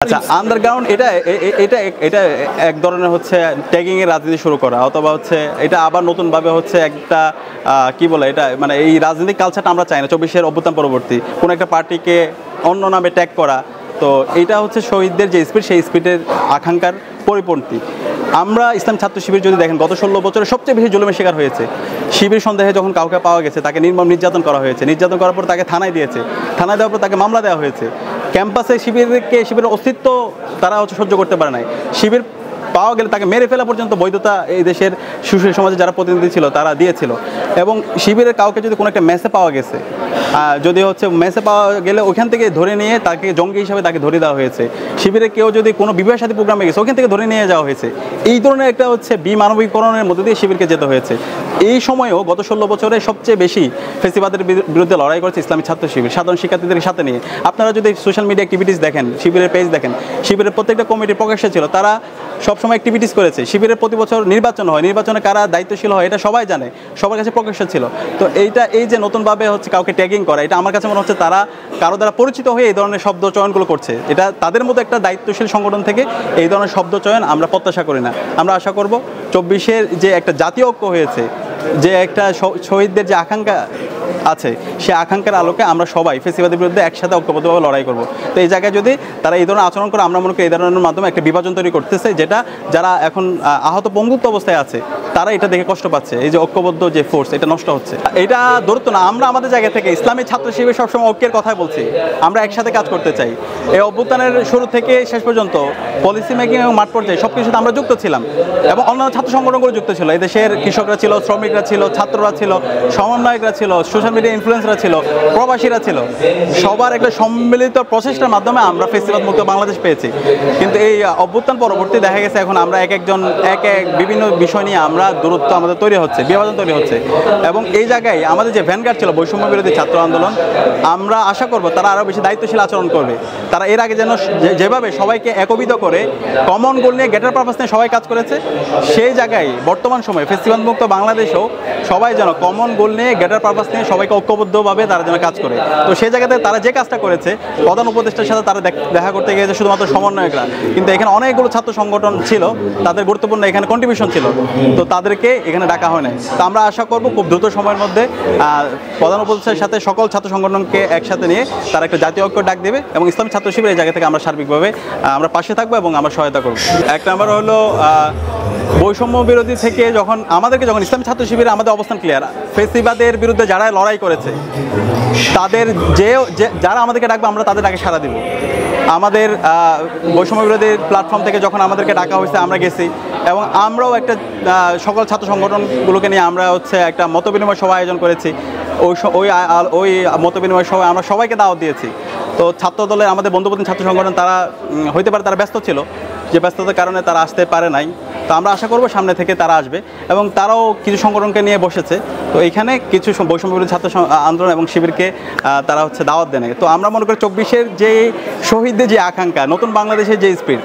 আচ্ছা, আন্ডারগ্রাউন্ড এটা এটা এটা এক ধরনের হচ্ছে ট্যাগিং এর রাজনীতি শুরু করা, অথবা হচ্ছে এটা আবার নতুনভাবে হচ্ছে একটা কি বলে এটা, মানে এই রাজনৈতিক কালচারটা আমরা চাই না। 24-এর অভ্যুত্থান পরবর্তী কোনো একটা পার্টিকে অন্য নামে ট্যাগ করা, তো এটা হচ্ছে শহীদদের যে স্পিড, সেই স্পিডের আকাঙ্ক্ষার পরিপন্থী। আমরা ইসলাম ছাত্র শিবির যদি দেখেন, গত 16 বছরে সবচেয়ে বেশি জুলুমের শিকার হয়েছে। শিবির সন্দেহে যখন কাউকে পাওয়া গেছে, তাকে নির্মম নির্যাতন করা হয়েছে। নির্যাতন করার পর তাকে থানায় দিয়েছে, থানায় দেওয়ার পর তাকে মামলা দেওয়া হয়েছে। ক্যাম্পাসে শিবিরের অস্তিত্ব তারা হচ্ছে সহ্য করতে পারে নাই। শিবির পাওয়া গেলে তাকে মেরে ফেলা পর্যন্ত বৈধতা এই দেশের সুশীল সমাজে যারা প্রতিনিধি ছিল তারা দিয়েছিল। এবং শিবিরের কাউকে যদি কোনো একটা মেসে পাওয়া গেছে, যদি হচ্ছে মেসে পাওয়া গেলে ওখান থেকে ধরে নিয়ে তাকে জঙ্গি হিসাবে তাকে ধরে দেওয়া হয়েছে। শিবিরে কেউ যদি কোনো বিবাহ সাথী প্রোগ্রামে গেছে, ওখান থেকে ধরে নিয়ে যাওয়া হয়েছে। এই ধরনের একটা হচ্ছে বিমানবিকরণের মধ্যে দিয়ে শিবিরকে যেতে হয়েছে। এই সময়েও গত 16 বছরে সবচেয়ে বেশি ফেসিবাদের বিরুদ্ধে লড়াই করেছে ইসলামী ছাত্র শিবির, সাধারণ শিক্ষার্থীদের সাথে নিয়ে। আপনারা যদি সোশ্যাল মিডিয়া অ্যাক্টিভিটিস দেখেন, শিবিরের পেজ দেখেন, শিবিরের প্রত্যেকটা কমিটির প্রকাশ্যে ছিল, তারা সবসময় অ্যাক্টিভিটিস করেছে। শিবিরের প্রতি বছর নির্বাচন হয়, নির্বাচনে কারা দায়িত্বশীল হয় এটা সবাই জানে, সবার কাছে প্রকাশ্য ছিল। তো এই যে নতুনভাবে হচ্ছে কাউকে ট্যাগিং করা, এটা আমার কাছে মনে হচ্ছে তারা কারো দ্বারা পরিচিত হয়ে এই ধরনের শব্দ চয়নগুলো করছে। এটা তাদের মতো একটা দায়িত্বশীল সংগঠন থেকে এই ধরনের শব্দ চয়ন আমরা প্রত্যাশা করি না। আমরা আশা করব 24-এর যে একটা জাতীয় ঐক্য হয়েছে, যে একটা শহীদদের যে আকাঙ্ক্ষা আছে, সে আকাঙ্ক্ষার আলোকে আমরা সবাই ফেসিবাদের বিরুদ্ধে একসাথে ঐক্যবদ্ধভাবে লড়াই করব। তো এই জায়গায় যদি তারা এই ধরনের আচরণ করে, আমরা মনে করি এই ধরনের মাধ্যমে একটা বিভাজন তৈরি করতেছে, যেটা যারা এখন আহত পঙ্গুত্ব অবস্থায় আছে তারা এটা দেখে কষ্ট পাচ্ছে। এই যে ঐক্যবদ্ধ যে ফোর্স, এটা নষ্ট হচ্ছে। এটা দূরত্ব না, আমরা আমাদের জায়গা থেকে ইসলামী ছাত্র শিবির সবসময় ঐক্যের কথাই বলছি। আমরা একসাথে কাজ করতে চাই। এই অভ্যুত্থানের শুরু থেকে শেষ পর্যন্ত পলিসি মেকিং এবং মাঠ পর্যায়ে সব কিছুতে আমরা যুক্ত ছিলাম, এবং অন্যান্য ছাত্র সংগঠনগুলো যুক্ত ছিল। এই দেশের কৃষকরা ছিল, শ্রমিকরা ছিল, ছাত্ররা ছিল, সমন্বয়করা ছিল, সোশ্যাল মিডিয়া ইনফ্লুয়েন্সাররা ছিল, প্রবাসীরা ছিল। সবার একটা সম্মিলিত প্রচেষ্টার মাধ্যমে আমরা ফেসিবাদ মুক্ত বাংলাদেশ পেয়েছি। কিন্তু এই অভ্যুত্থান পরবর্তী দেখা গেছে এখন আমরা এক বিভিন্ন বিষয় নিয়ে আমরা দূরত্ব আমাদের তৈরি হচ্ছে, বিভাজন তৈরি হচ্ছে। এবং এই জায়গায় আমাদের যে ভ্যানগার্ড ছিল বৈষম্য বিরোধী ছাত্র আন্দোলন, আমরা আশা করব তারা আরও বেশি দায়িত্বশীল আচরণ করবে। তারা এর আগে যেন যেভাবে সবাইকে একবিত করে কমন গোল নিয়ে গেটার পারপাস নিয়ে সবাই কাজ করেছে, সেই জায়গায় বর্তমান সময়ে ফেসিবাদ মুক্ত বাংলাদেশেও সবাই যেন কমন গোল নিয়ে গেটার পারপাস নিয়ে সবাইকে ঐক্যবদ্ধভাবে তারা যেন কাজ করে। তো সেই জায়গাতে তারা যে কাজটা করেছে, প্রধান উপদেষ্টার সাথে তারা দেখা করতে গিয়েছে শুধুমাত্র সমন্বয়করা, কিন্তু এখানে অনেকগুলো ছাত্র সংগঠন ছিল, তাদের গুরুত্বপূর্ণ এখানে কন্ট্রিবিউশন ছিল, তো তাদেরকে এখানে ডাকা হয় নাই। তো আমরা আশা করব খুব দ্রুত সময়ের মধ্যে প্রধান উপদেষ্টার সাথে সকল ছাত্র সংগঠনকে একসাথে নিয়ে তারা একটা জাতীয় ঐক্য ডাক দেবে, এবং ইসলামী ছাত্র শিবির এই জায়গা থেকে আমরা সার্বিকভাবে আমরা পাশে থাকবো এবং আমরা সহায়তা করব। এক নম্বর হলো বৈষম্য বিরোধী থেকে যখন ইসলামী ছাত্র শিবিরে আমাদের অবস্থান ক্লিয়ার। ফেসিবাদের বিরুদ্ধে যারা লড়াই করেছে তাদের যারা আমাদেরকে ডাকবে, আমরা তাদের ডাকে সাড়া দিব। আমাদের বৈষম্য বিরোধী প্ল্যাটফর্ম থেকে যখন আমাদেরকে ডাকা হয়েছে আমরা গেছি, এবং আমরাও একটা সকল ছাত্র সংগঠনগুলোকে নিয়ে আমরা হচ্ছে একটা মতবিনিময় সভা আয়োজন করেছি। ওই মতবিনিময় সভায় আমরা সবাইকে দাওয়াত দিয়েছি। তো ছাত্র দলের আমাদের বন্ধুপ্রতিম ছাত্র সংগঠন তারা হইতে পারে তারা ব্যস্ত ছিল, যে ব্যস্ততার কারণে তারা আসতে পারে নাই। তো আমরা আশা করব সামনে থেকে তারা আসবে, এবং তারাও কিছু সংগঠনকে নিয়ে বসেছে। তো এইখানে কিছু বৈষম্য বিরোধী ছাত্র আন্দোলন এবং শিবিরকে তারা হচ্ছে দাওয়াত দেয়। তো আমরা মনে করি 24-এর যে শহীদদের যে আকাঙ্ক্ষা, নতুন বাংলাদেশের যে স্পিড,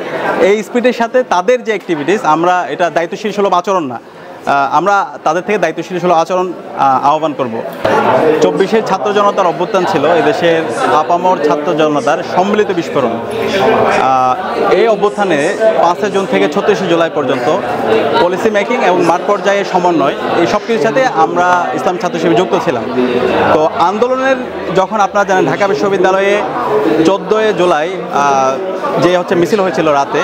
এই স্পিডের সাথে তাদের যে অ্যাক্টিভিটিস, আমরা এটা দায়িত্বশীল সুলভ আচরণ না, আমরা তাদের থেকে দায়িত্বশীল সুলভ আচরণ আহ্বান করব। 24-এর ছাত্র জনতার অভ্যুত্থান ছিল এদেশের আপামর ছাত্র জনতার সম্মিলিত বিস্ফোরণ। এই অভ্যুত্থানে 5 জুন থেকে 36 জুলাই পর্যন্ত পলিসি মেকিং এবং মাঠ পর্যায়ে সমন্বয়, এই সব কিছুর সাথে আমরা ইসলাম ছাত্র শিবির যুক্ত ছিলাম। তো আন্দোলনের যখন আপনারা জানেন ঢাকা বিশ্ববিদ্যালয়ে 14 জুলাই যে হচ্ছে মিছিল হয়েছিল রাতে,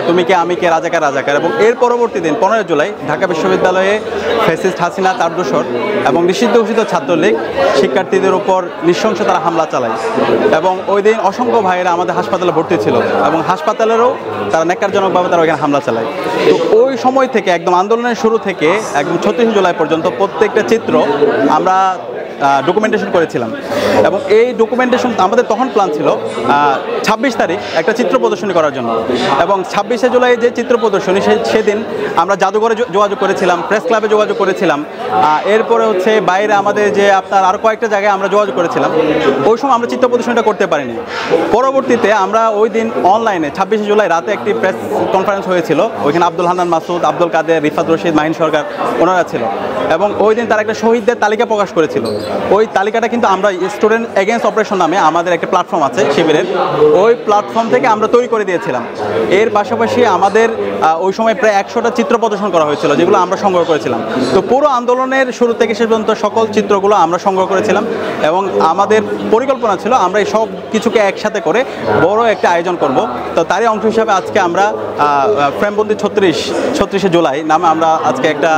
তুমি কে আমি কে রাজাকার রাজাকার, এবং এর পরবর্তী দিন 15 জুলাই ঢাকা বিশ্ববিদ্যালয়ে ফ্যাসিস্ট হাসিনা, তার দোসর এবং নিষিদ্ধ ঘোষিত ছাত্রলীগ শিক্ষার্থীদের উপর নৃশংস তারা হামলা চালায়। এবং ওই দিন অসংখ্য ভাইয়েরা আমাদের হাসপাতালে ভর্তি ছিল, এবং হাসপাতালেরও তারা ন্যাক্কারজনকভাবে তারা ওইখানে হামলা চালায়। তো ওই সময় থেকে একদম আন্দোলনের শুরু থেকে একদম 36 জুলাই পর্যন্ত প্রত্যেকটা চিত্র আমরা ডকুমেন্টেশন করেছিলাম। এবং এই ডকুমেন্টেশন আমাদের তখন প্ল্যান ছিল 26 তারিখ একটা চিত্র প্রদর্শনী করার জন্য, এবং 26শে জুলাই যে চিত্র প্রদর্শনী সেদিন আমরা জাদুঘরে যোগাযোগ করেছিলাম, প্রেস ক্লাবে যোগাযোগ করেছিলাম, এরপরে হচ্ছে বাইরে আমাদের যে আপনার আরও কয়েকটা জায়গায় আমরা যোগাযোগ করেছিলাম। ওই সময় আমরা চিত্র প্রদর্শনীটা করতে পারিনি। পরবর্তীতে আমরা ওই দিন অনলাইনে 26শে জুলাই রাতে একটি প্রেস কনফারেন্স হয়েছিল, ওইখানে আব্দুল হান্নান মাসুদ, আব্দুল কাদের, রিফাত রশিদ, মাহিন সরকার ওনারা ছিল, এবং ওই দিন তারা একটা শহীদদের তালিকা প্রকাশ করেছিল। ওই তালিকাটা কিন্তু আমরা স্টুডেন্ট এগেইনস্ট অপারেশন নামে আমাদের একটা প্ল্যাটফর্ম আছে শিবিরের, ওই প্ল্যাটফর্ম থেকে আমরা তৈরি করে দিয়েছিলাম। এর পাশাপাশি আমাদের ওই সময় প্রায় 100টা চিত্র প্রদর্শন করা হয়েছিল, যেগুলো আমরা সংগ্রহ করেছিলাম। তো পুরো আন্দোলনের শুরু থেকে শেষ পর্যন্ত সকল চিত্রগুলো আমরা সংগ্রহ করেছিলাম এবং আমাদের পরিকল্পনা ছিল আমরা এই সব কিছুকে একসাথে করে বড় একটা আয়োজন করব। তো তারই অংশ হিসাবে আজকে আমরা ফ্রেমবন্দি 36শে জুলাই নামে আমরা আজকে একটা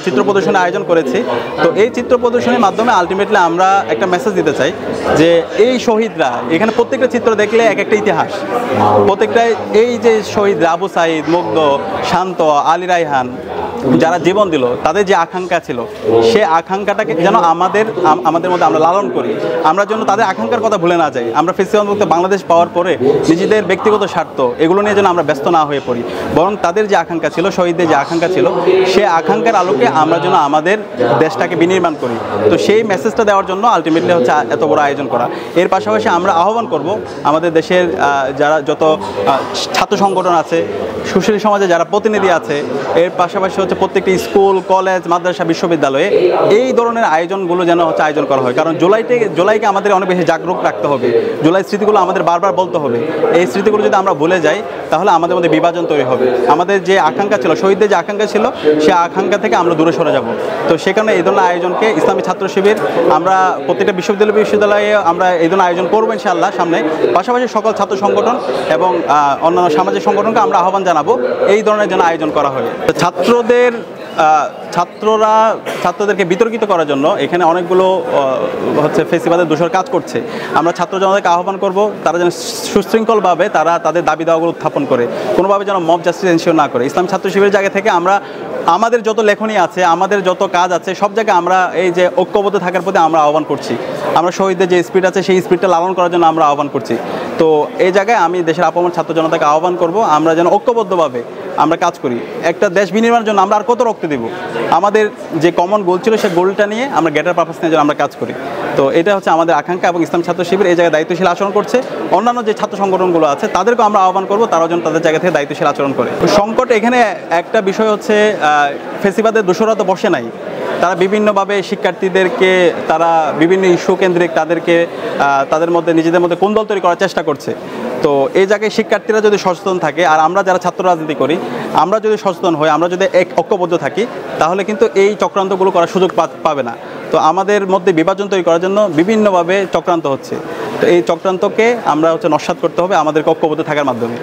চিত্র প্রদর্শনের আয়োজন করেছি। তো এই চিত্র প্রদর্শনীর মাধ্যমে আলটিমেটলি আমরা একটা মেসেজ দিতে চাই যে এই শহীদরা, এখানে প্রত্যেকটা চিত্র দেখলে এক একটা ইতিহাস, প্রত্যেকটাই এই যে শহীদরা আবু সাইদ, মুগ্ধ, শান্ত, আলী রায়হান যারা জীবন দিল, তাদের যে আকাঙ্ক্ষা ছিল সে আকাঙ্ক্ষাটাকে যেন আমাদের মধ্যে আমরা লালন করি, আমরা যেন তাদের আকাঙ্ক্ষার কথা ভুলে না যাই। আমরা ফেস্টিভ্যাল মুক্ত বাংলাদেশ পাওয়ার পরে নিজেদের ব্যক্তিগত স্বার্থ এগুলো নিয়ে যেন আমরা ব্যস্ত না হয়ে পড়ি, বরং তাদের যে আকাঙ্ক্ষা ছিল, শহীদদের যে আকাঙ্ক্ষা ছিল, সে আকাঙ্ক্ষার আলোকে আমরা যেন আমাদের দেশটাকে বিনির্মাণ করি। তো সেই মেসেজটা দেওয়ার জন্য আলটিমেটলি হচ্ছে এত বড় আয়োজন করা। এর পাশাপাশি আমরা আহ্বান করব আমাদের দেশের যারা যত ছাত্র সংগঠন আছে, সুশীল সমাজে যারা প্রতিনিধি আছে, এর পাশাপাশি হচ্ছে প্রত্যেকটি স্কুল, কলেজ, মাদ্রাসা, বিশ্ববিদ্যালয়ে এই ধরনের আয়োজনগুলো যেন হচ্ছে আয়োজন করা হয়। কারণ জুলাইকে আমাদের অনেক বেশি জাগরুক রাখতে হবে, জুলাই স্মৃতিগুলো আমাদের বারবার বলতে হবে। এই স্মৃতিগুলো যদি আমরা ভুলে যাই তাহলে আমাদের মধ্যে বিভাজন তৈরি হবে, আমাদের যে আকাঙ্ক্ষা ছিল, শহীদদের যে আকাঙ্ক্ষা ছিল, সে আকাঙ্ক্ষা থেকে আমরা দূরে সরে যাব। তো সেখানে এই ধরনের আয়োজনকে ইসলামী ছাত্র শিবির আমরা প্রত্যেকটা বিশ্ববিদ্যালয়ে আমরা এই ধরনের আয়োজন করবো ইনশাআল্লাহ সামনে। পাশাপাশি সকল ছাত্র সংগঠন এবং অন্যান্য সামাজিক সংগঠনকে আমরা আহ্বান জানাবো এই ধরনের যেন আয়োজন করা হয়। ছাত্রদেরকে বিতর্কিত করার জন্য এখানে অনেকগুলো হচ্ছে ফেসিবাদের দোষর কাজ করছে। আমরা ছাত্র জনতাকে আহ্বান করব তারা যেন সুশৃঙ্খলভাবে তারা তাদের দাবি দাওয়াগুলো উত্থাপন করে, কোনোভাবে যেন মব জাস্টিস এনশিওর না করে। ইসলাম ছাত্র শিবিরের জায়গা থেকে আমরা আমাদের যত লেখনী আছে, আমাদের যত কাজ আছে, সব জায়গায় আমরা এই যে ঐক্যবদ্ধ থাকার প্রতি আমরা আহ্বান করছি। আমরা শহীদদের যে স্পিরিট আছে সেই স্পিরিটটা লালন করার জন্য আমরা আহ্বান করছি। তো এই জায়গায় আমি দেশের আপামর ছাত্র জনতাকে আহ্বান করব আমরা যেন ঐক্যবদ্ধভাবে আমরা কাজ করি। একটা দেশ বিনির্মাণের জন্য আমরা আর কত রক্ত দেব, আমাদের যে কমন গোল ছিল সেই গোলটা নিয়ে আমরা গ্রেটার পারপাস নিয়ে যেন আমরা কাজ করি। তো এটা হচ্ছে আমাদের আকাঙ্ক্ষা এবং ইসলাম ছাত্র শিবির এই জায়গায় দায়িত্বশীল আচরণ করছে। অন্যান্য যে ছাত্র সংগঠনগুলো আছে তাদেরকেও আমরা আহ্বান করব তারাও যেন তাদের জায়গা থেকে দায়িত্বশীল আচরণ করে। সংকট এখানে একটা বিষয় হচ্ছে ফেসিবাদের দোষরা তো বসে নাই, তারা বিভিন্নভাবে শিক্ষার্থীদেরকে তারা বিভিন্ন ইস্যু কেন্দ্রিক তাদের মধ্যে নিজেদের মধ্যে কোন্দল তৈরি করার চেষ্টা করছে। তো এই জায়গায় শিক্ষার্থীরা যদি সচেতন থাকে আর আমরা যারা ছাত্র রাজনীতি করি আমরা যদি সচেতন হই, আমরা যদি ঐক্যবদ্ধ থাকি, তাহলে কিন্তু এই চক্রান্তগুলো করার সুযোগ পাবে না। তো আমাদের মধ্যে বিভাজন তৈরি করার জন্য বিভিন্নভাবে চক্রান্ত হচ্ছে। তো এই চক্রান্তকে আমরা হচ্ছে নস্যাৎ করতে হবে আমাদের ঐক্যবদ্ধ থাকার মাধ্যমে।